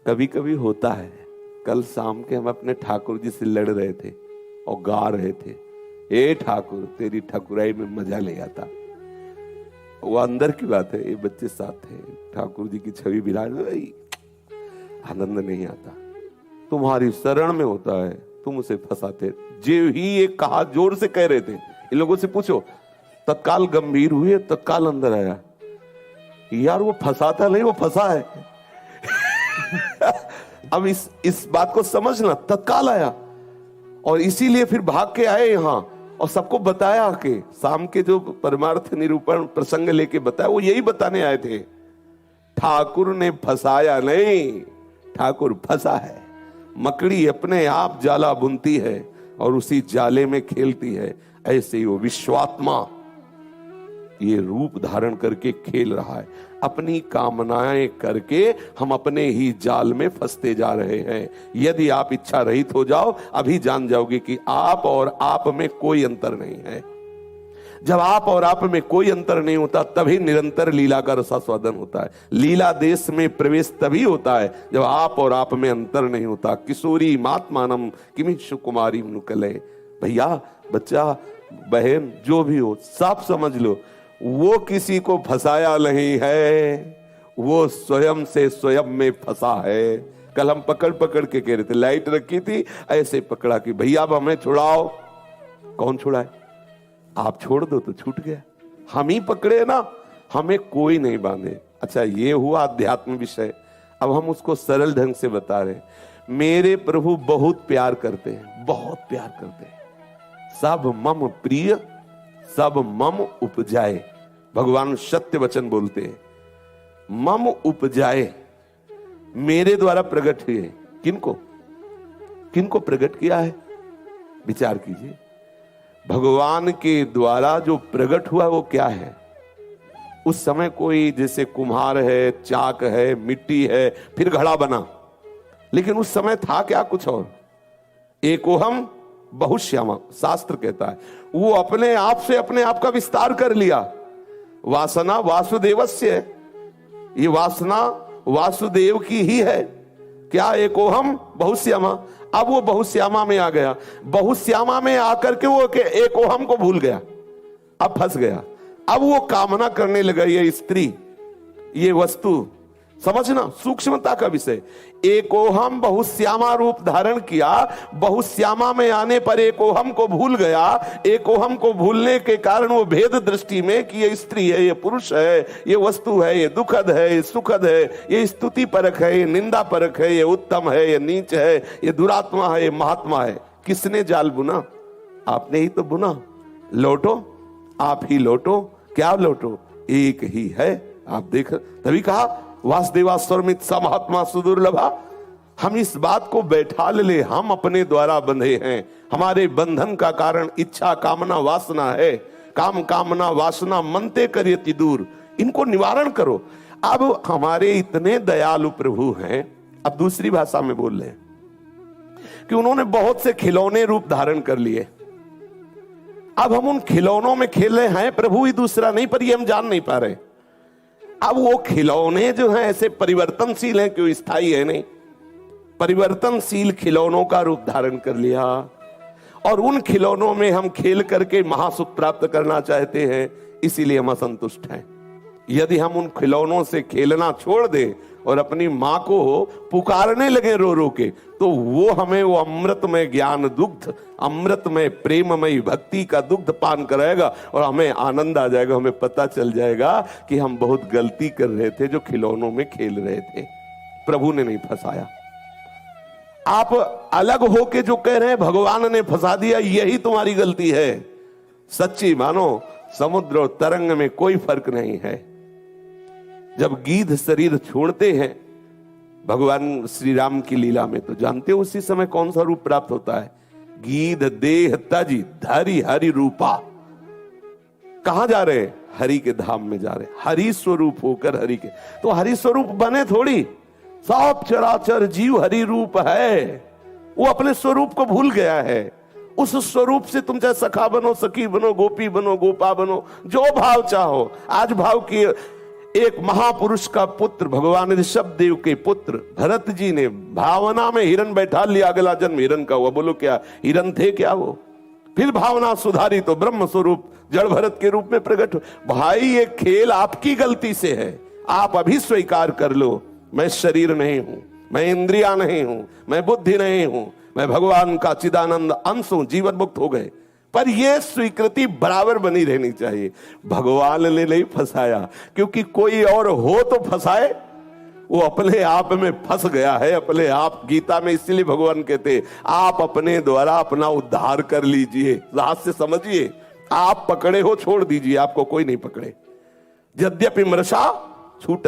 कभी कभी होता है। कल शाम के हम अपने ठाकुर जी से लड़ रहे थे और गा रहे थे, ए ठाकुर तेरी ठाकुराई में मजा ले आता। वो अंदर की बात है, ये बच्चे साथ थे, ठाकुर जी की छवि बिराज, आनंद नहीं आता। तुम्हारी शरण में होता है, तुम उसे फंसाते। जो ही ये कहा, जोर से कह रहे थे, इन लोगों से पूछो, तत्काल गंभीर हुए, तत्काल अंदर आया, यार वो फंसाता नहीं, वो फंसा है। अब इस बात को समझना, तत्काल आया और इसीलिए फिर भाग के आए यहां और सबको बताया कि शाम के जो परमार्थ निरूपण प्रसंग लेके बताया, वो यही बताने आए थे, ठाकुर ने फंसाया नहीं, ठाकुर फंसा है। मकड़ी अपने आप जाला बुनती है और उसी जाले में खेलती है, ऐसे ही वो विश्वात्मा ये रूप धारण करके खेल रहा है। अपनी कामनाएं करके हम अपने ही जाल में फंसते जा रहे हैं। यदि आप इच्छा रहित हो जाओ, अभी जान जाओगे कि आप और आप में कोई अंतर नहीं है। जब आप और आप में कोई अंतर नहीं होता, तभी निरंतर लीला का रसास्वादन होता है। लीला देश में प्रवेश तभी होता है जब आप और आप में अंतर नहीं होता। किशोरी मात्मानम किमिषु कुमारी नुकले। भैया, बच्चा, बहन, जो भी हो, साफ समझ लो, वो किसी को फंसाया नहीं है, वो स्वयं से स्वयं में फंसा है। कल हम पकड़ पकड़ के कह रहे थे, लाइट रखी थी, ऐसे पकड़ा कि भैया अब हमें छुड़ाओ। कौन छुड़ाए? आप छोड़ दो तो छूट गया। हम ही पकड़े ना, हमें कोई नहीं बांधे। अच्छा, ये हुआ अध्यात्म विषय। अब हम उसको सरल ढंग से बता रहे। मेरे प्रभु बहुत प्यार करते हैं, बहुत प्यार करते हैं। सब मम प्रिय, सब मम उपजाए। भगवान सत्य वचन बोलते हैं, मम उपजाए, मेरे द्वारा प्रकट हुए। किनको किनको प्रकट किया है? विचार कीजिए। भगवान के द्वारा जो प्रकट हुआ वो क्या है? उस समय कोई जैसे कुम्हार है, चाक है, मिट्टी है, फिर घड़ा बना, लेकिन उस समय था क्या? कुछ और। एकोहम बहुश्यामा, शास्त्र कहता है, वो अपने आप से अपने आप का विस्तार कर लिया। वासना वासुदेवस्य, ये वासना वासुदेव की ही है। क्या? एकोहम बहुश्यामा। अब वो बहुश्यामा में आ गया। बहुश्यामा में आकर के वो एकोहम को भूल गया, अब फंस गया। अब वो कामना करने लगा, ये स्त्री, ये वस्तु। समझना सूक्ष्मता का विषय। एकोहम बहुश्यामा रूप धारण किया, बहुश्यामा में आने पर एकोहम को भूल गया। एकोहम को भूलने के कारण वो भेद दृष्टि में कि ये स्त्री है, ये पुरुष है, ये वस्तु है, ये दुखद है, ये सुखद है, ये स्तुति परक है, ये निंदा परक है, ये उत्तम है, ये नीच है, ये दुरात्मा है, ये महात्मा है। किसने जाल बुना? आपने ही तो बुना। लौटो, आप ही लौटो। क्या लौटो? एक ही है। आप देख, तभी कहा वासुदेवास्वरमित स महात्मा सुदुर्लभा। हम इस बात को बैठा ले, हम अपने द्वारा बंधे हैं। हमारे बंधन का कारण इच्छा, कामना, वासना है। काम, कामना, वासना मनते करियति दूर, इनको निवारण करो। अब हमारे इतने दयालु प्रभु हैं, अब दूसरी भाषा में बोल रहे हैं कि उन्होंने बहुत से खिलौने रूप धारण कर लिए। अब हम उन खिलौनों में खेल रहे हैं, प्रभु ही दूसरा नहीं, पर ये हम जान नहीं पा रहे। अब वो खिलौने जो हैं ऐसे परिवर्तनशील हैं, क्यों स्थायी है नहीं। परिवर्तनशील खिलौनों का रूप धारण कर लिया और उन खिलौनों में हम खेल करके महासुख प्राप्त करना चाहते हैं, इसीलिए हम असंतुष्ट हैं। यदि हम उन खिलौनों से खेलना छोड़ दें और अपनी मां को पुकारने लगे रो रो के, तो वो हमें वो अमृतमय ज्ञान दुग्ध, अमृतमय प्रेममय भक्ति का दुग्ध पान कराएगा और हमें आनंद आ जाएगा। हमें पता चल जाएगा कि हम बहुत गलती कर रहे थे जो खिलौनों में खेल रहे थे। प्रभु ने नहीं फंसाया। आप अलग होके जो कह रहे हैं भगवान ने फंसा दिया, यही तुम्हारी गलती है। सच्ची मानो, समुद्र और तरंग में कोई फर्क नहीं है। जब गीध शरीर छोड़ते हैं भगवान श्री राम की लीला में, तो जानते हो उसी समय कौन सा रूप प्राप्त होता है? गीध देह तजी धरि हरि रूपा। कहां जा रहे हैं? हरि के धाम में जा रहे हैं। हरि स्वरूप होकर हरि के, तो हरि स्वरूप बने थोड़ी। सब चराचर जीव हरि रूप है, वो अपने स्वरूप को भूल गया है। उस स्वरूप से तुम चाहे सखा बनो, सखी बनो, गोपी बनो, गोपा बनो, जो भाव चाहो। आज भाव की एक महापुरुष का पुत्र भगवान ऋषभ देव के पुत्र भरत जी ने भावना में हिरण बैठा लिया, अगला जन्म हिरण का हुआ। बोलो क्या हिरण थे क्या वो? फिर भावना सुधारी तो ब्रह्म स्वरूप जड़ भरत के रूप में प्रकट हो। भाई ये खेल आपकी गलती से है, आप अभी स्वीकार कर लो, मैं शरीर नहीं हूं, मैं इंद्रिया नहीं हूं, मैं बुद्धि नहीं हूं, मैं भगवान का चिदानंद अंश हूं। जीवन मुक्त हो गए, पर यह स्वीकृति बराबर बनी रहनी चाहिए। भगवान ने नहीं फंसाया, क्योंकि कोई और हो तो फंसाए, वो अपने आप में फंस गया है अपने आप। गीता में इसलिए भगवान कहते आप अपने द्वारा अपना उद्धार कर लीजिए। रहस्य समझिए, आप पकड़े हो छोड़ दीजिए, आपको कोई नहीं पकड़े। यद्यपि मृषा छूट